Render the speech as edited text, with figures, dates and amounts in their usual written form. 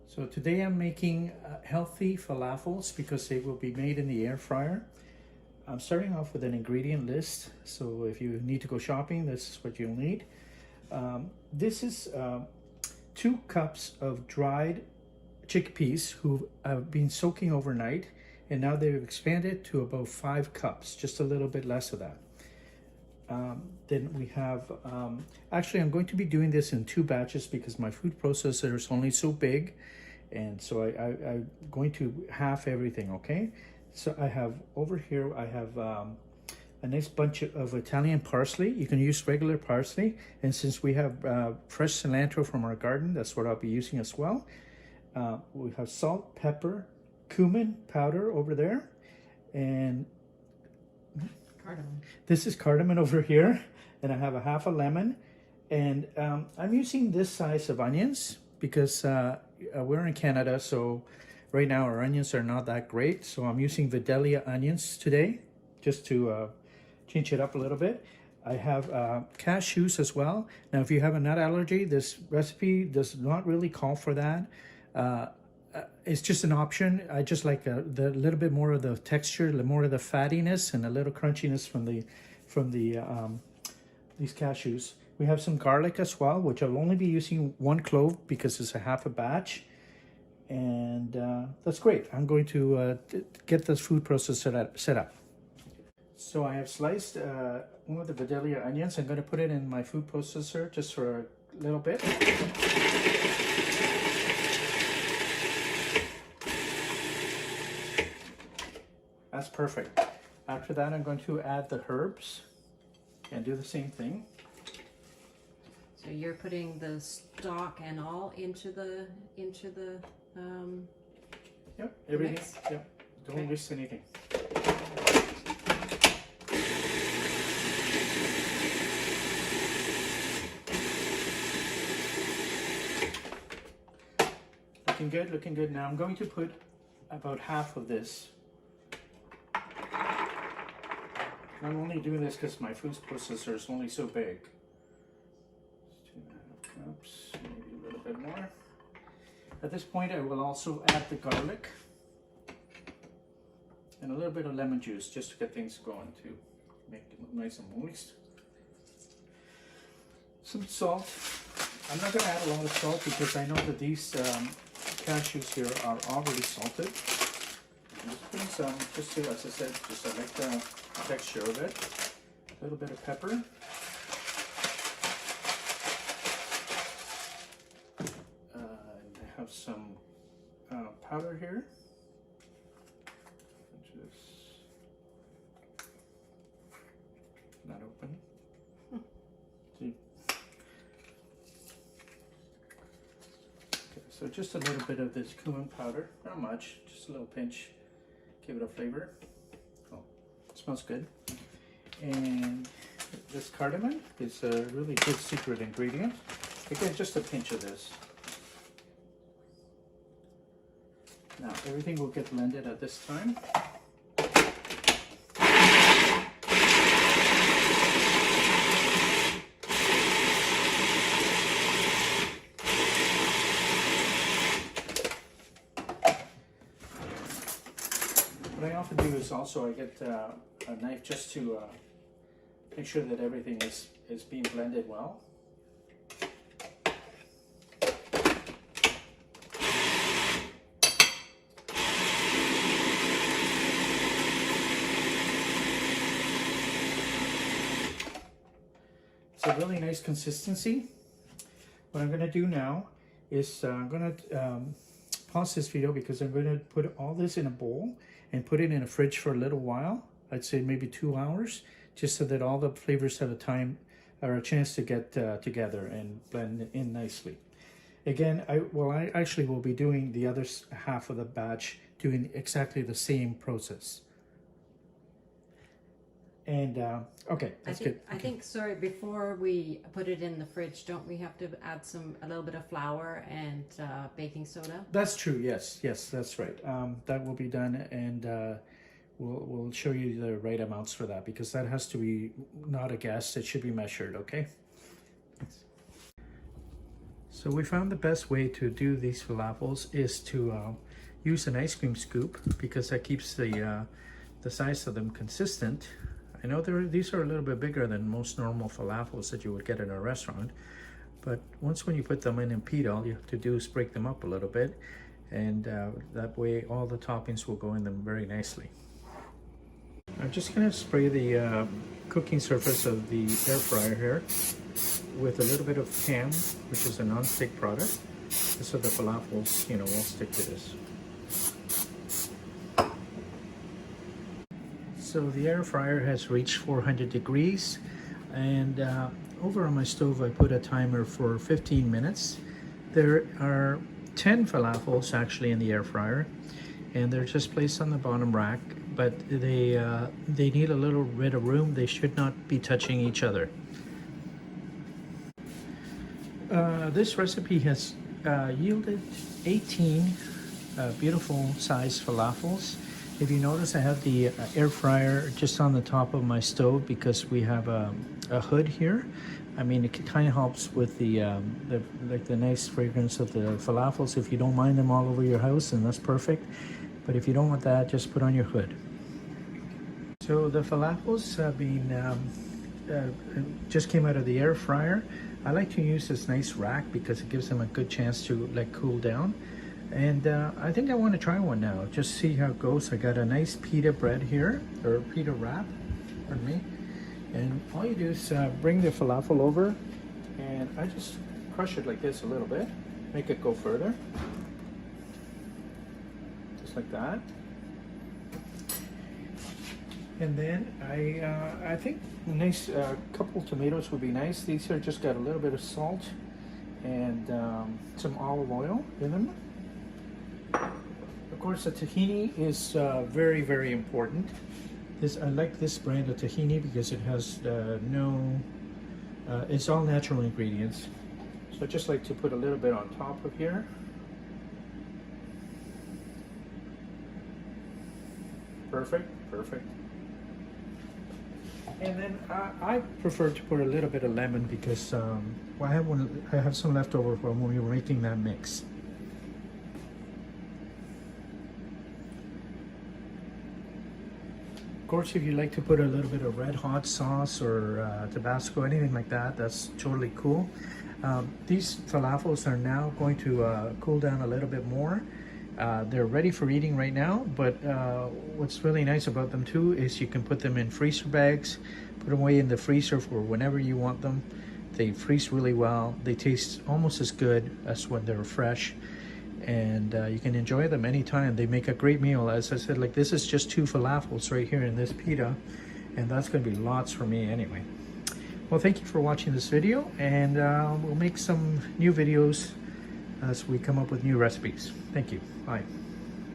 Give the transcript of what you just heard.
So today I'm making healthy falafels because they will be made in the air fryer. I'm starting off with an ingredient list. So if you need to go shopping, this is what you'll need. This is 2 cups of dried chickpeas who have been soaking overnight, and now they've expanded to about 5 cups, just a little bit less of that. Then we have, actually I'm going to be doing this in 2 batches because my food processor is only so big, and so I'm going to half everything, okay? So I have over here, I have a nice bunch of Italian parsley. You can use regular parsley, and since we have fresh cilantro from our garden, that's what I'll be using as well. We have salt, pepper, cumin powder over there, and cardamom. This is cardamom over here, and I have a half a lemon, and I'm using this size of onions because we're in Canada, so right now our onions are not that great, so I'm using Vidalia onions today just to change it up a little bit. I have cashews as well. Now if you have a nut allergy, this recipe does not really call for that. It's just an option. I just like the little bit more of the texture, more of the fattiness, and a little crunchiness from these cashews. We have some garlic as well, which I'll only be using 1 clove because it's a half a batch, and that's great. I'm going to get this food processor set up. So I have sliced one of the Vidalia onions. I'm going to put it in my food processor just for a little bit. That's perfect. After that, I'm going to add the herbs and do the same thing. So you're putting the stock and all into the Yep, everything. mix? Yep, don't miss anything. Looking good, looking good. Now I'm going to put about half of this. I'm only doing this because my food processor is only so big. 2.5 cups, maybe a little bit more. At this point, I will also add the garlic and a little bit of lemon juice just to get things going, to make it look nice and moist. Some salt. I'm not going to add a lot of salt because I know that these cashews here are already salted. I'm just putting some, just to, as I said, just I like the texture of it. A little bit of pepper. And I have some powder here, which is not open. See? Okay, so just a little bit of this cumin powder, not much, just a little pinch, give it a flavor. Oh, it smells good. And this cardamom is a really good secret ingredient. Again, just a pinch of this. Now everything will get blended at this time. What I often do is also I get a knife just to make sure that everything is being blended well. It's a really nice consistency. What I'm going to do now is I'm going to pause this video because I'm going to put all this in a bowl and put it in a fridge for a little while. I'd say maybe 2 hours, just so that all the flavors have a time or a chance to get together and blend in nicely. Again, I actually will be doing the other half of the batch, doing exactly the same process. And okay, that's good. I think, sorry, before we put it in the fridge, don't we have to add a little bit of flour and baking soda? That's true. Yes, that's right. That will be done, and we'll show you the right amounts for that, because that has to be not a guess. It should be measured. Okay. So we found the best way to do these falafels is to use an ice cream scoop, because that keeps the size of them consistent. I know these are a little bit bigger than most normal falafels that you would get in a restaurant, but when you put them in pita, all you have to do is break them up a little bit, and that way all the toppings will go in them very nicely. I'm just going to spray the cooking surface of the air fryer here with a little bit of ham, which is a non-stick product, so the falafels, won't stick to this. So the air fryer has reached 400 degrees, and over on my stove I put a timer for 15 minutes. There are 10 falafels actually in the air fryer, and they're just placed on the bottom rack, but they need a little bit of room. They should not be touching each other. This recipe has yielded 18 beautiful sized falafels. If you notice, I have the air fryer just on the top of my stove because we have a hood here. I mean, it kind of helps with the nice fragrance of the falafels. If you don't mind them all over your house, then that's perfect. But if you don't want that, just put on your hood. So the falafels just came out of the air fryer. I like to use this nice rack because it gives them a good chance to cool down. And I think I want to try one now, just see how it goes. I got a nice pita bread here, or pita wrap, pardon me. And all you do is bring the falafel over, and I just crush it like this a little bit, make it go further, just like that. And then I think a nice couple tomatoes would be nice. These here just got a little bit of salt and some olive oil in them. Of course, the tahini is very, very important. I like this brand of tahini because it has it's all natural ingredients. So I just like to put a little bit on top of here. Perfect, perfect. And then I prefer to put a little bit of lemon because I have some leftover from when we were making that mix. Of course, if you like to put a little bit of red hot sauce or Tabasco, anything like that, that's totally cool. These falafels are now going to cool down a little bit more. They're ready for eating right now, but what's really nice about them too is you can put them in freezer bags, put them away in the freezer for whenever you want them. They freeze really well. They taste almost as good as when they're fresh, and you can enjoy them anytime. They make a great meal. As I said, this is just 2 falafels right here in this pita, and that's going to be lots for me anyway. Well, thank you for watching this video, and we'll make some new videos as we come up with new recipes. Thank you. Bye.